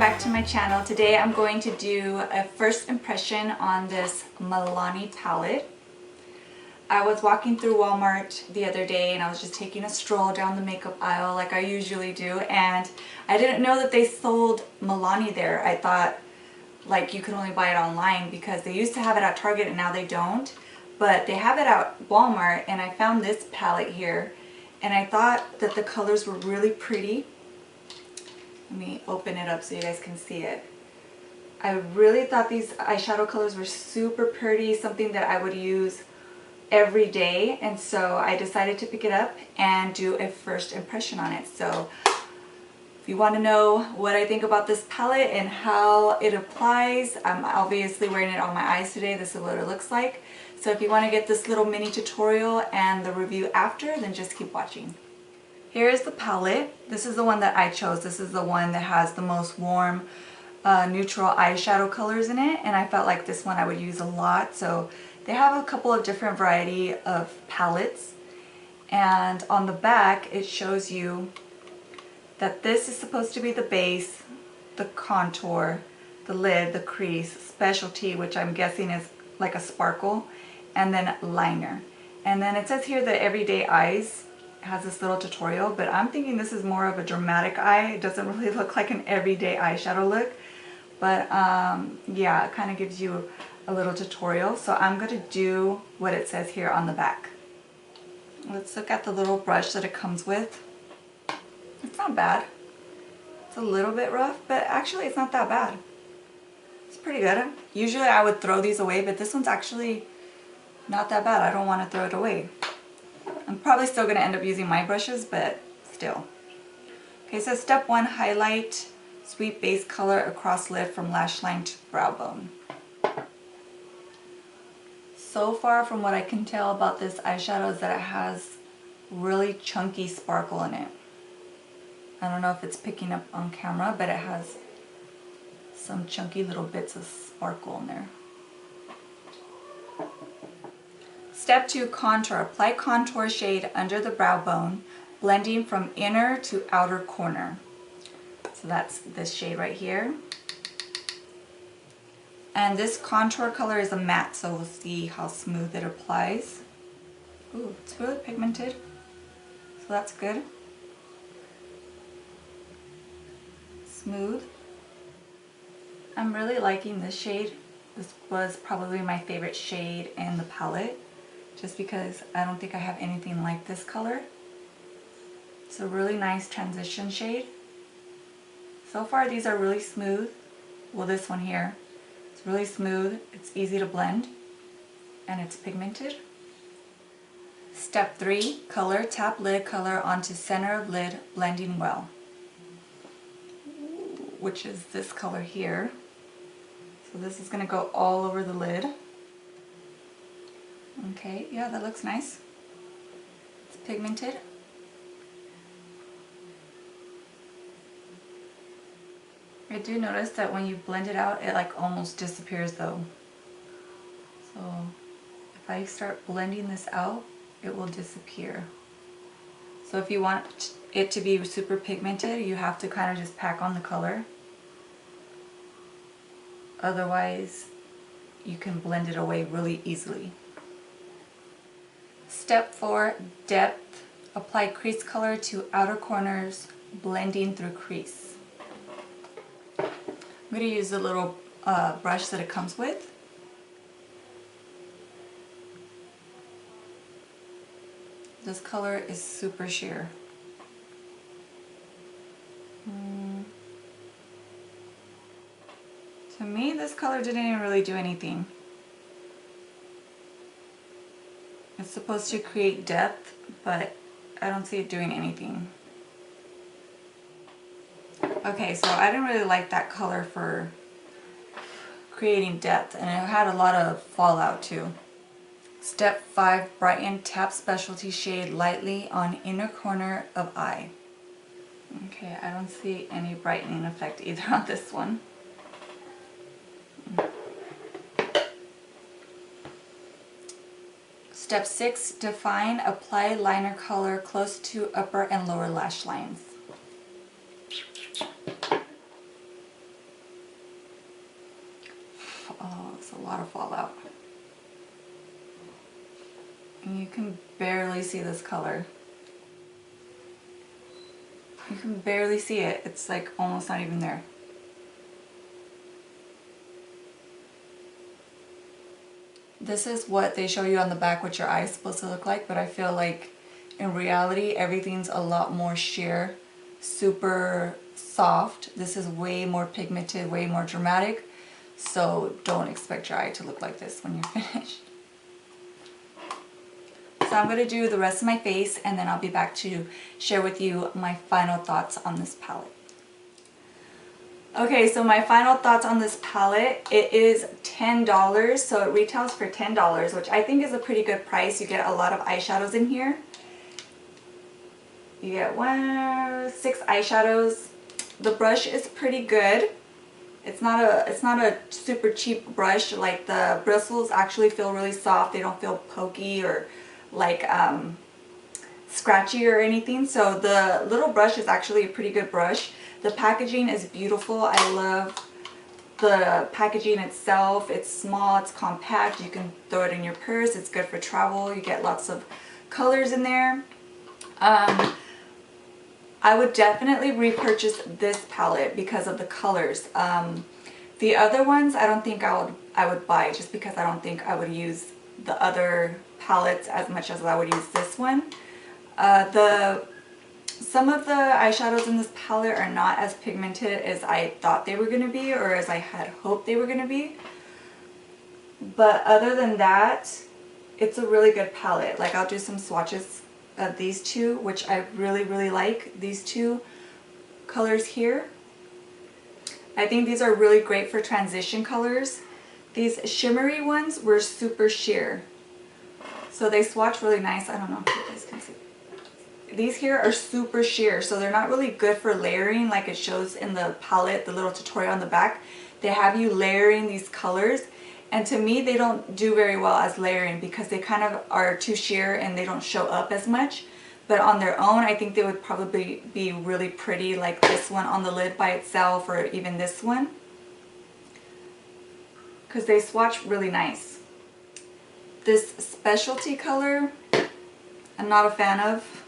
back to my channel. Today I'm going to do a first impression on this Milani palette. I was walking through Walmart the other day and I was just taking a stroll down the makeup aisle like I usually do, and I didn't know that they sold Milani there. I thought like you could only buy it online because they used to have it at Target and now they don't, but they have it at Walmart, and I found this palette here and I thought that the colors were really pretty. Let me open it up so you guys can see it. I really thought these eyeshadow colors were super pretty, something that I would use every day, and so I decided to pick it up and do a first impression on it. So if you want to know what I think about this palette and how it applies, I'm obviously wearing it on my eyes today. This is what it looks like. So if you want to get this little mini tutorial and the review after, then just keep watching. Here is the palette. This is the one that I chose. This is the one that has the most warm, neutral eyeshadow colors in it, and I felt like this one I would use a lot. So they have a couple of different variety of palettes, and on the back it shows you that this is supposed to be the base, the contour, the lid, the crease, specialty, which I'm guessing is like a sparkle, and then liner. And then it says here that Everyday Eyes has this little tutorial, but I'm thinking this is more of a dramatic eye. It doesn't really look like an everyday eyeshadow look, but yeah, it kind of gives you a little tutorial. So I'm going to do what it says here on the back. Let's look at the little brush that it comes with. It's not bad. It's a little bit rough, but actually it's not that bad. It's pretty good. Usually I would throw these away, but this one's actually not that bad. I don't want to throw it away. I'm probably still going to end up using my brushes, but still. Okay, so step 1, highlight sweet base color across lid from lash line to brow bone. So far from what I can tell about this eyeshadow is that it has really chunky sparkle in it. I don't know if it's picking up on camera, but it has some chunky little bits of sparkle in there. Step 2, contour. Apply contour shade under the brow bone, blending from inner to outer corner. So that's this shade right here. And this contour color is a matte, so we'll see how smooth it applies. Ooh, it's really pigmented, so that's good. Smooth. I'm really liking this shade. This was probably my favorite shade in the palette, just because I don't think I have anything like this color. It's a really nice transition shade. So far these are really smooth. Well, this one here, it's really smooth, it's easy to blend, and it's pigmented. Step 3, color. Tap lid color onto center of lid, blending well. Which is this color here. So this is going to go all over the lid. Okay, yeah, that looks nice. It's pigmented. I do notice that when you blend it out, it like almost disappears though. So if I start blending this out, it will disappear. So if you want it to be super pigmented, you have to kind of just pack on the color. Otherwise, you can blend it away really easily. Step 4, depth. Apply crease color to outer corners, blending through crease. I'm going to use the little brush that it comes with. This color is super sheer. To me, this color didn't even really do anything. It's supposed to create depth, but I don't see it doing anything. Okay, so I didn't really like that color for creating depth, and it had a lot of fallout too. Step 5, brighten. Tap specialty shade lightly on inner corner of eye. Okay, I don't see any brightening effect either on this one. Step 6, define. Apply liner color close to upper and lower lash lines. all out. And you can barely see this color. You can barely see it. It's like almost not even there. This is what they show you on the back what your eye is supposed to look like, but I feel like in reality everything's a lot more sheer, super soft. This is way more pigmented, way more dramatic, so don't expect your eye to look like this when you're finished. So I'm going to do the rest of my face and then I'll be back to share with you my final thoughts on this palette. Okay, so my final thoughts on this palette, it is $10, so it retails for $10, which I think is a pretty good price. You get a lot of eyeshadows in here. You get 6 eyeshadows. The brush is pretty good. It's not a super cheap brush. Like the bristles actually feel really soft. They don't feel pokey or like scratchy or anything. So the little brush is actually a pretty good brush. The packaging is beautiful. I love the packaging itself. It's small, it's compact. You can throw it in your purse. It's good for travel. You get lots of colors in there. I would definitely repurchase this palette because of the colors. The other ones I don't think I would buy, just because I don't think I would use the other palettes as much as I would use this one. Some of the eyeshadows in this palette are not as pigmented as I thought they were going to be, or as I had hoped they were going to be. But other than that, it's a really good palette. Like, I'll do some swatches of these two, which I really, really like. These two colors here. I think these are really great for transition colors. These shimmery ones were super sheer. So they swatch really nice. I don't know if you guys can see. These here are super sheer, so they're not really good for layering like it shows in the palette, the little tutorial on the back. They have you layering these colors, and to me they don't do very well as layering because they kind of are too sheer and they don't show up as much. But on their own, I think they would probably be really pretty, like this one on the lid by itself, or even this one, because they swatch really nice. This specialty color, I'm not a fan of.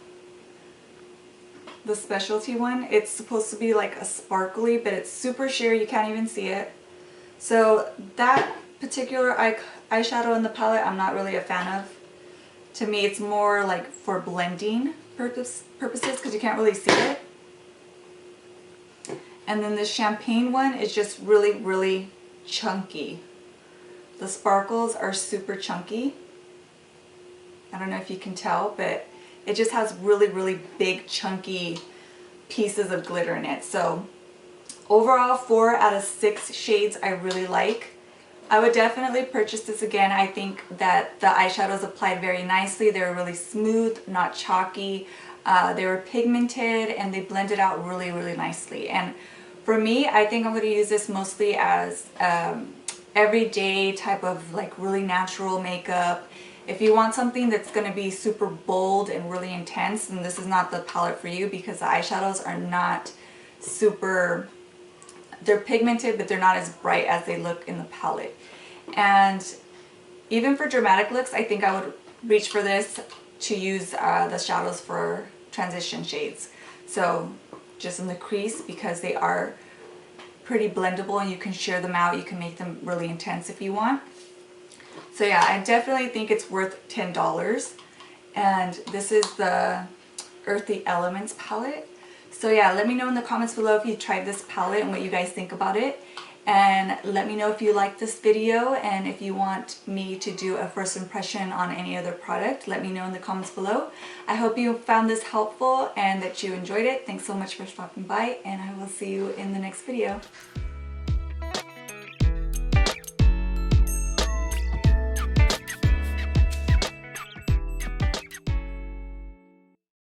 The specialty one, it's supposed to be like a sparkly, but it's super sheer, you can't even see it. So that particular eyeshadow in the palette I'm not really a fan of. To me it's more like for blending purposes because you can't really see it. And then the champagne one is just really, really chunky. The sparkles are super chunky. I don't know if you can tell, but it just has really, really big, chunky pieces of glitter in it. So overall, 4 out of 6 shades I really like. I would definitely purchase this again. I think that the eyeshadows applied very nicely. They were really smooth, not chalky. They were pigmented and they blended out really, really nicely. And for me, I think I'm going to use this mostly as everyday type of like really natural makeup. If you want something that's going to be super bold and really intense, then this is not the palette for you, because the eyeshadows are not super, they're pigmented, but they're not as bright as they look in the palette. And even for dramatic looks, I think I would reach for this to use the shadows for transition shades. So just in the crease, because they are pretty blendable and you can sheer them out, you can make them really intense if you want. So yeah, I definitely think it's worth $10. And this is the Earthy Elements palette. So yeah, let me know in the comments below if you tried this palette and what you guys think about it. And let me know if you like this video, and if you want me to do a first impression on any other product, let me know in the comments below. I hope you found this helpful and that you enjoyed it. Thanks so much for stopping by, and I will see you in the next video.